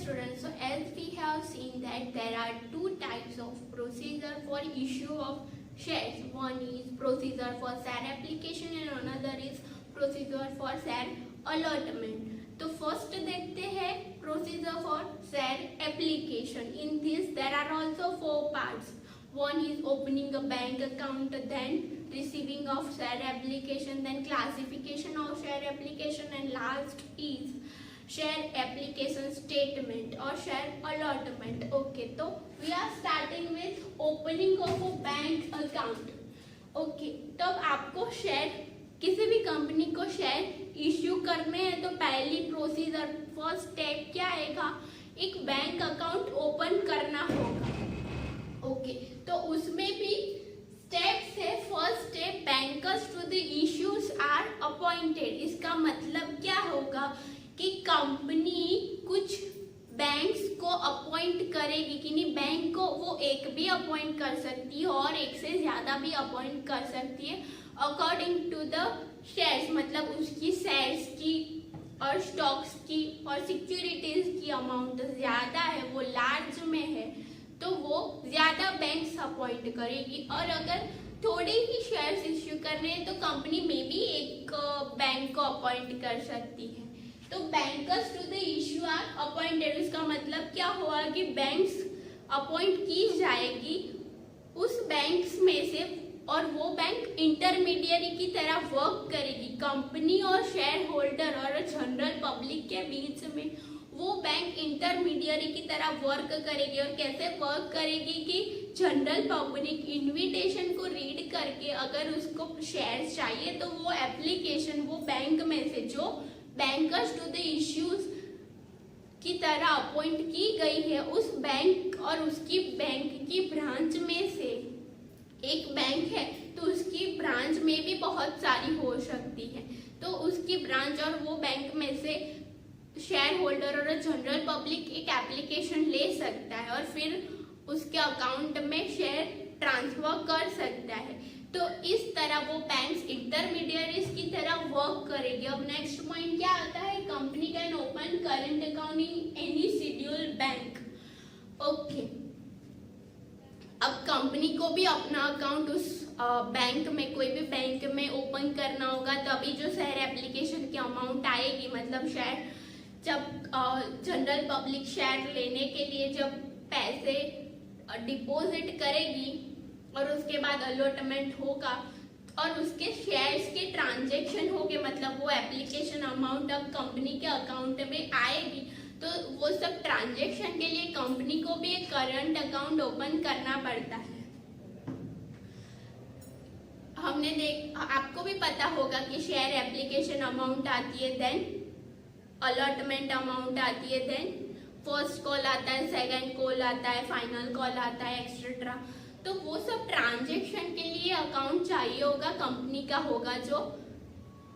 students, so as we have seen that there are two types of procedure for issue of shares. One is procedure for share application and another is procedure for share allotment. तो first देखते हैं procedure for share application. In this there are also four parts. One is opening a bank account, then receiving of share application, then classification of share application, and last is share application statement or share allotment. Okay, so we are starting with opening of a bank account. Okay, तो आपको share किसी भी company को share issue करने हैं तो पहली procedure first step क्या आएगा, एक बैंक अकाउंट ओपन करना होगा. ओके, तो उसमें भी स्टेप्स है. First step, bankers to the issues are appointed. इसका मतलब क्या होगा कि कंपनी कुछ बैंक्स को अपॉइंट करेगी कि नहीं, बैंक को वो एक भी अपॉइंट कर सकती है और एक से ज्यादा भी अपॉइंट कर सकती है अकॉर्डिंग टू द शेयर्स. मतलब उसकी शेयर्स की और स्टॉक्स की और सिक्योरिटीज की अमाउंट ज्यादा है, वो लार्ज में है, तो वो ज्यादा बैंक्स अपॉइंट करेगी. और अगर थोड़े ही शेयर्स इश्यू करने हैं तो कंपनी में भी एक बैंक को अपॉइंट कर सकती है. तो bankers to the issue are appointed. इसका मतलब क्या हुआ कि बैंक्स अपॉइंट की जाएगी उस बैंक्स में से, और वो बैंक इंटरमीडियरी की तरह वर्क करेगी कंपनी और शेयर होल्डर और जनरल पब्लिक के बीच में. वो बैंक इंटरमीडियरी की तरह वर्क करेगी. और कैसे वर्क करेगी कि जनरल पब्लिक इनविटेशन को रीड करके अगर उसको शेयर चाहिए तो वो एप्लीकेशन वो बैंक में से जो बैंकर्स टू द इश्यूज की तरह अपॉइंट की गई है उस बैंक और उसकी बैंक की ब्रांच में से, एक बैंक है तो उसकी ब्रांच में भी बहुत सारी हो सकती है, तो उसकी ब्रांच और वो बैंक में से शेयर होल्डर और जनरल पब्लिक एक एप्लीकेशन ले सकता है और फिर उसके अकाउंट में शेयर ट्रांसफर कर सकता है. तो इस तरह वो बैंक्स इंटरमीडियरीज की तरह वर्क करेगी. अब नेक्स्ट पॉइंट क्या आता है, company can open current account in any schedule bank. Okay, अब कंपनी को भी अपना अकाउंट उस बैंक में, कोई भी बैंक में ओपन करना होगा. तभी जो शेयर एप्लीकेशन की अमाउंट आएगी, मतलब शेयर जब जनरल पब्लिक शेयर लेने के लिए जब पैसे डिपॉजिट करेगी और उसके बाद अलॉटमेंट होगा और उसके शेयर्स के ट्रांजैक्शन होंगे, मतलब वो एप्लीकेशन अमाउंट अब कंपनी के अकाउंट में आएगी. तो वो सब ट्रांजैक्शन के लिए कंपनी को भी एक करंट अकाउंट ओपन करना पड़ता है. आपको भी पता होगा कि शेयर एप्लीकेशन अमाउंट आती है, देन अलॉटमेंट अमाउंट आती है, देन फर्स्ट कॉल आता है, सेकंड कॉल आता है, फाइनल कॉल आता है, एक्सेट्रा. तो वो सब ट्रांजैक्शन के लिए अकाउंट चाहिए होगा, कंपनी का होगा, जो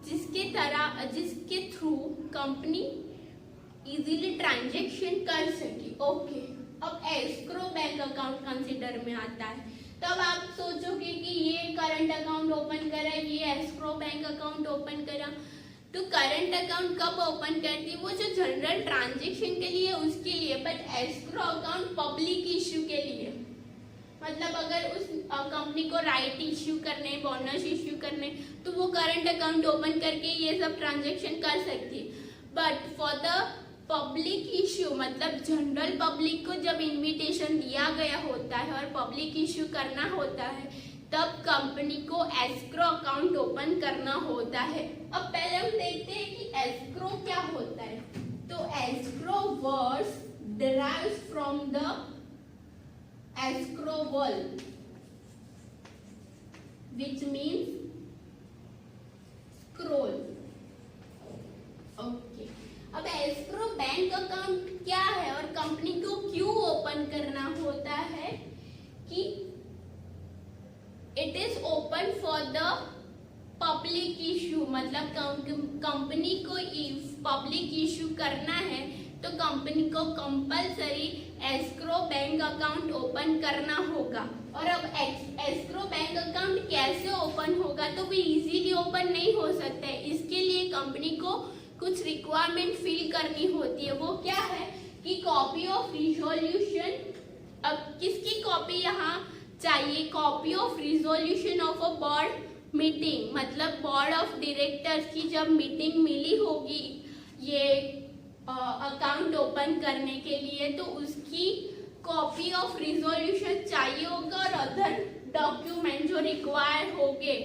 जिसके थ्रू कंपनी इजीली ट्रांजैक्शन कर सके. ओके, अब एस्क्रो बैंक अकाउंट कंसीडर में आता है. तब आप सोचोगे कि ये करंट अकाउंट ओपन करा, ये एस्क्रो बैंक अकाउंट ओपन करा. तो करंट अकाउंट कब ओपन करती है, वो जो जनरल ट्रांजैक्शन के लिए उसके लिए, but escrow account public issue के लिए. मतलब अगर उस कंपनी को राइट इश्यू करने, बोनस इश्यू करने, तो वो करंट अकाउंट ओपन करके ये सब ट्रांजैक्शन कर सकती है. But for the public issue, मतलब जनरल पब्लिक को जब इनविटेशन दिया गया होता है और पब्लिक इश्यू करना होता है, तब कंपनी को एस्क्रो अकाउंट ओपन करना होता है. अब पहले हम देखते हैं कि एस्क्रो क्या होता है. तो escrow words derives from the escrow word, which means scroll. Okay. अब escrow बैंक अकाउंट क्या है और कंपनी को क्यों ओपन करना होता है, कि it is open for the public issue. मतलब कंपनी को पब्लिक इश्यू करना है तो कंपनी को compulsory escrow bank account open करना होगा. और अब एस्क्रो बैंक अकाउंट कैसे ओपन होगा, तो वो इजीली ओपन नहीं हो सकता है. इसके लिए कंपनी को कुछ रिक्वायरमेंट फिल करनी होती है. वो क्या है कि कॉपी ऑफ रिजोल्यूशन, अब किसकी कॉपी यहाँ चाहिए? Copy of resolution of a board meeting, मतलब बोर्ड ऑफ डायरेक्टर्स की जब मीटिंग मिली होगी ये अकाउंट ओपन करने के लिए, तो उसकी कॉपी ऑफ रिजोल्यूशन चाहिए होगा और अदर डॉक्यूमेंट जो रिक्वायर होंगे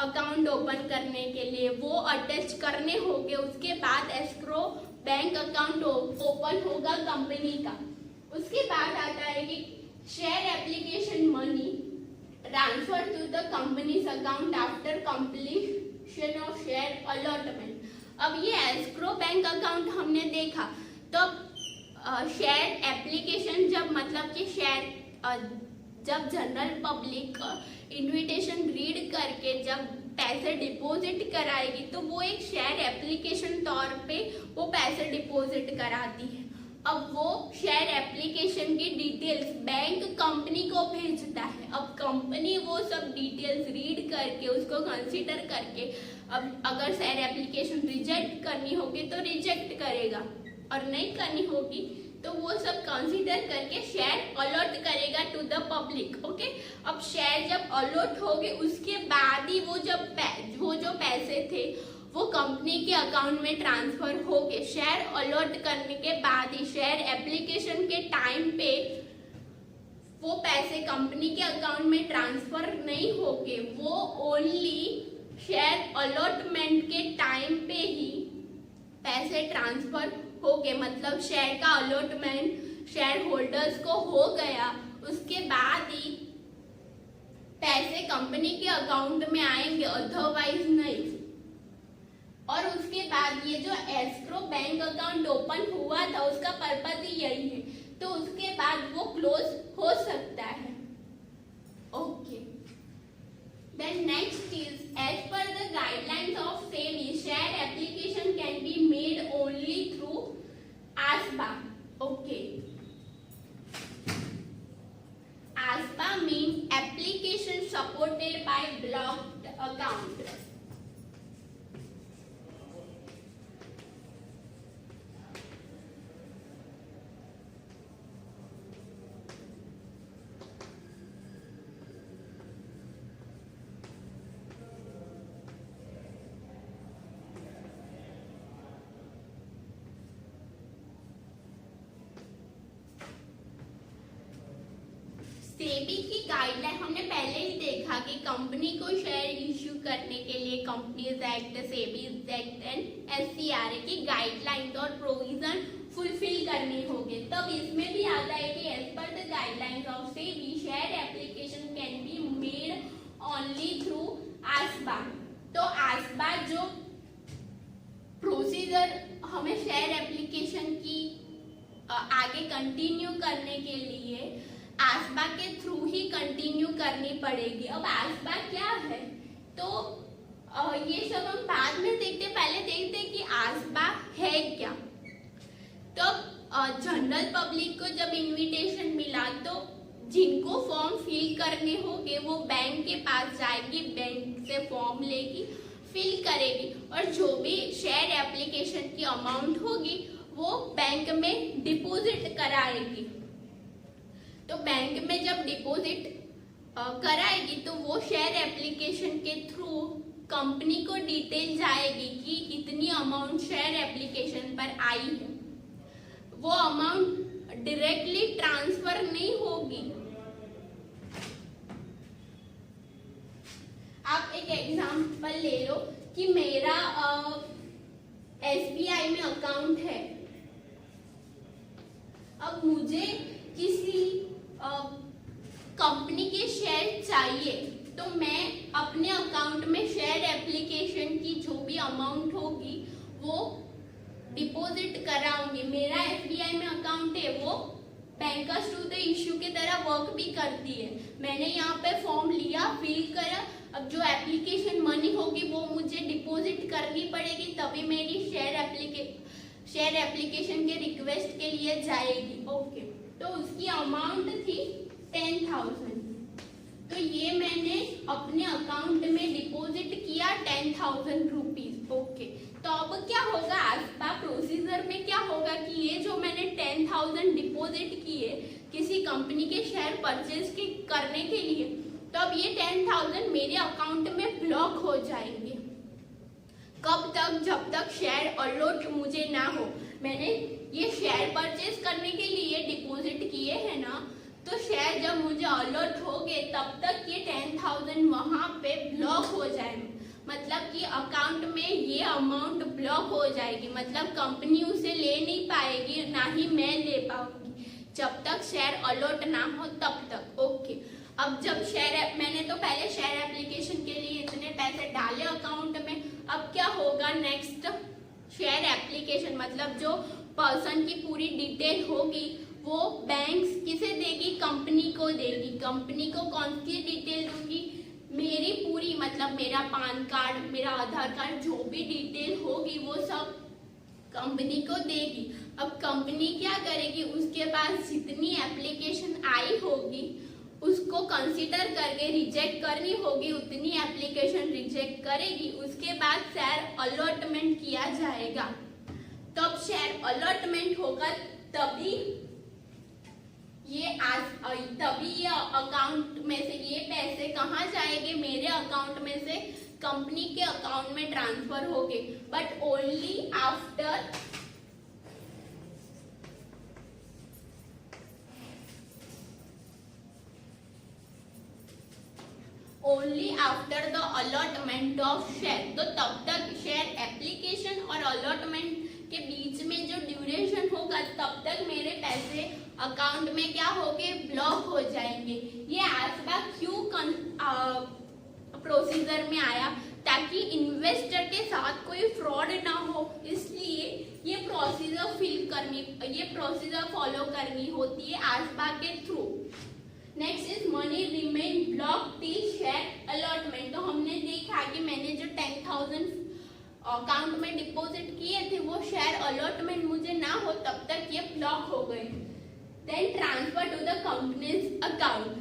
अकाउंट ओपन करने के लिए वो अटैच करने होंगे। उसके बाद एस्क्रो बैंक अकाउंट ओपन होगा कंपनी का। उसके बाद आता है कि share application money transfer to the company's account after completion of share allotment. अब ये एस्क्रो बैंक अकाउंट हमने देखा, तो शेयर एप्लीकेशन जब मतलब कि शेयर जब जनरल पब्लिक इनविटेशन रीड करके जब पैसे डिपॉजिट कराएगी तो वो एक शेयर एप्लीकेशन तौर पे वो पैसे डिपॉजिट कराती है। अब वो शेयर एप्लीकेशन की डिटेल्स बैंक कंपनी को भेजता है। अब कंपनी वो सब डिटेल्स रीड करके उसको कंसीडर करके अब अगर शेयर एप्लीकेशन रिजेक्ट करनी होगी तो रिजेक्ट करेगा और नहीं करनी होगी तो वो सब कंसीडर करके शेयर अलॉट करेगा टू द पब्लिक। ओके, अब शेयर जब अलॉट होंगे उसके बाद ही वो जो पैसे थे वो कंपनी के अकाउंट में ट्रांसफर हो गए। शेयर अलॉट करने के बाद ही शेयर एप्लीकेशन के टाइम पे वो पैसे कंपनी के अकाउंट में ट्रांसफर नहीं होंगे, वो ओनली शेयर अलॉटमेंट के टाइम पे ही पैसे ट्रांसफर हो गए। मतलब शेयर का अलॉटमेंट शेयर होल्डर्स को हो गया, उसके बाद ही पैसे कंपनी के अकाउंट में आएंगे, अदरवाइज नहीं। और उसके बाद ये जो एस्क्रो बैंक अकाउंट ओपन हुआ था उसका पर्पज ही यही है, तो उसके बाद वो क्लोज हो सकता है। Okay, then next is as per the guidelines of SEBI share application can be made only through ASBA. Okay, ASBA means application supported by blocked account. SEBI की गाइडलाइन हमने पहले ही देखा कि कंपनी को शेयर इश्यू करने के लिए companies act, SEBI's act and एससीआरए की गाइडलाइंस और प्रोविजन फुलफिल करने होंगे। तब इसमें भी आता है कि as per the guidelines of SEBI share application can be made only through ASBA। तो ASBA जो प्रोसीजर हमें शेयर एप्लीकेशन की आगे कंटिन्यू करने के लिए ASBA के थ्रू ही कंटिन्यू करनी पड़ेगी। अब ASBA क्या है तो ये सब हम बाद में देखते, पहले देखते कि ASBA है क्या। तो जनरल पब्लिक को जब इनविटेशन मिला तो जिनको फॉर्म फिल करने होंगे वो बैंक के पास जाएगी, बैंक से फॉर्म लेगी, फिल करेगी और जो भी शेयर एप्लीकेशन की अमाउंट होगी वो बैंक में डिपॉजिट कराएगी। तो बैंक में जब डिपॉजिट कराएगी तो वो शेयर एप्लीकेशन के थ्रू कंपनी को डिटेल जाएगी कि इतनी अमाउंट शेयर एप्लीकेशन पर आई है। वो अमाउंट डायरेक्टली ट्रांसफर नहीं होगी। आप एक एग्जांपल ले लो कि मेरा SBI में अकाउंट है। अब मुझे किसी कंपनी के शेयर चाहिए तो मैं अपने अकाउंट में शेयर एप्लीकेशन की जो भी अमाउंट होगी वो डिपॉजिट कराऊंगी। मेरा SBI में अकाउंट है, वो बैंकर्स टू द इश्यू की तरह वर्क भी करती है। मैंने यहाँ पे फॉर्म लिया, फिल करा, अब जो एप्लीकेशन मनी होगी वो मुझे डिपॉजिट करनी पड़ेगी, तभी मेरी शेयर एप्लीकेशन के रिक्वेस्ट के लिए जाएगी। ओके, तो उसकी अमाउंट थी 10,000। तो ये मैंने अपने अकाउंट में डिपॉजिट किया 10,000 रुपीज। ओके, तो अब क्या होगा, आसपा प्रोसीजर में क्या होगा कि ये जो मैंने 10,000 डिपॉजिट किए किसी कंपनी के शेयर परचेज के करने के लिए, तो अब ये 10,000 मेरे अकाउंट में ब्लॉक हो जाएंगे। कब तक? जब तक शेयर अलॉट मुझे ना हो। मैंने ये शेयर परचेज करने के लिए डिपॉजिट किए हैं ना, तो शेयर जब मुझे अलॉट हो गए तब तक ये 10,000 वहां पे ब्लॉक हो जाएंगे। मतलब कि अकाउंट में ये अमाउंट ब्लॉक हो जाएगी, मतलब कंपनी उसे ले नहीं पाएगी, ना ही मैं ले पाऊंगी जब तक शेयर अलॉट ना हो तब तक। ओके, अब जब शेयर, मैंने तो पहले शेयर एप्लीकेशन के लिए इतने पैसे डाले अकाउंट में, अब क्या होगा नेक्स्ट, शेयर एप्लीकेशन मतलब जो पर्सन की पूरी डिटेल होगी वो बैंक किसे देगी? कंपनी को देगी। कंपनी को कौन सी डिटेल दूंगी? मेरी पूरी, मतलब मेरा पैन कार्ड, मेरा आधार कार्ड, जो भी डिटेल होगी वो सब कंपनी को देगी। अब कंपनी क्या करेगी? उसके पास जितनी एप्लीकेशन आई होगी उसको कंसीडर करके रिजेक्ट करनी होगी, उतनी एप्लीकेशन रिजेक्ट करेगी। उसके बाद शेयर अलॉटमेंट किया जाएगा। तब शेयर अलॉटमेंट होगा तभी ये अकाउंट में से ये पैसे कहाँ जाएंगे? मेरे अकाउंट में से कंपनी के अकाउंट में ट्रांसफर होंगे, but only after the allotment of share. तो तब तक शेयर एप्लीकेशन और अलॉटमेंट के बीच में जो ड्यूरेशन होगा तब तक मेरे पैसे अकाउंट में क्या होंगे? ब्लॉक हो जाएंगे। ये आसपा क्यों प्रोसीजर में आया? ताकि इन्वेस्टर के साथ कोई फ्रॉड ना हो, इसलिए ये प्रोसीजर फॉलो करनी होती है आसपा के through. Next is money remain block till share allotment. तो हमने देखा कि मैंने जो 10,000 अकाउंट में डिपॉजिट किए थे वो शेयर अलॉटमेंट मुझे ना हो तब तक ये ब्लॉक हो गए। Then transfer to the company's account,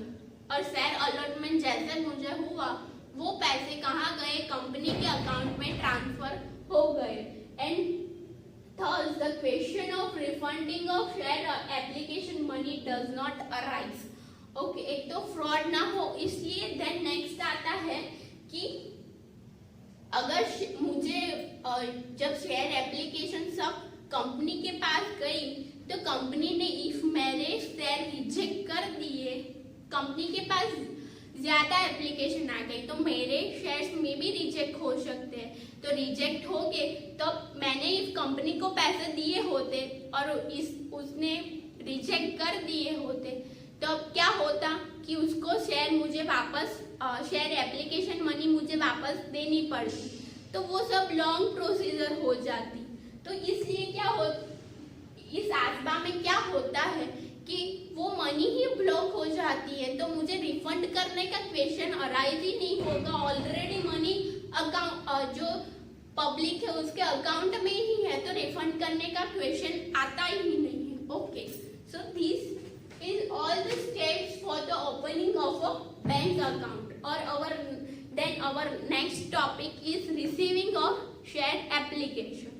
और शेयर अलॉटमेंट जैसे मुझे हुआ वो पैसे कहाँ गए? कंपनी के अकाउंट में ट्रांसफर हो गए। And thus the question of refunding of share application money does not arise. Okay, एक तो फ्रॉड ना हो इसलिए। देन नेक्स्ट आता है कि अगर मुझे जब शेयर एप्लीकेशन सब कंपनी के पास गई तो कंपनी ने इफ मेरे शेयर रिजेक्ट कर दिए, कंपनी के पास ज्यादा एप्लीकेशन आ गई तो मेरे शेयर्स में भी रिजेक्ट हो सकते हैं। तो रिजेक्ट हो गए तो मैंने इस कंपनी को पैसे दिए होते और उसने रिजेक्ट कर दिए होते तो अब क्या होता कि उसको शेयर मुझे वापस, शेयर एप्लीकेशन मनी मुझे वापस देनी पड़ती, तो वो सब लॉन्ग प्रोसीजर हो जाती। तो इसलिए क्या हो, इस आसबा में क्या होता है कि वो मनी ही ब्लॉक हो जाती है, तो मुझे रिफंड करने का क्वेश्चन अराइज ही नहीं होगा। ऑलरेडी मनी अकाउंट जो पब्लिक है उसके अकाउंट में ही है, तो रिफंड करने का क्वेश्चन आता ही नहीं है। Okay, so this is all the steps for the opening of a bank account, or then our next topic is receiving of share application.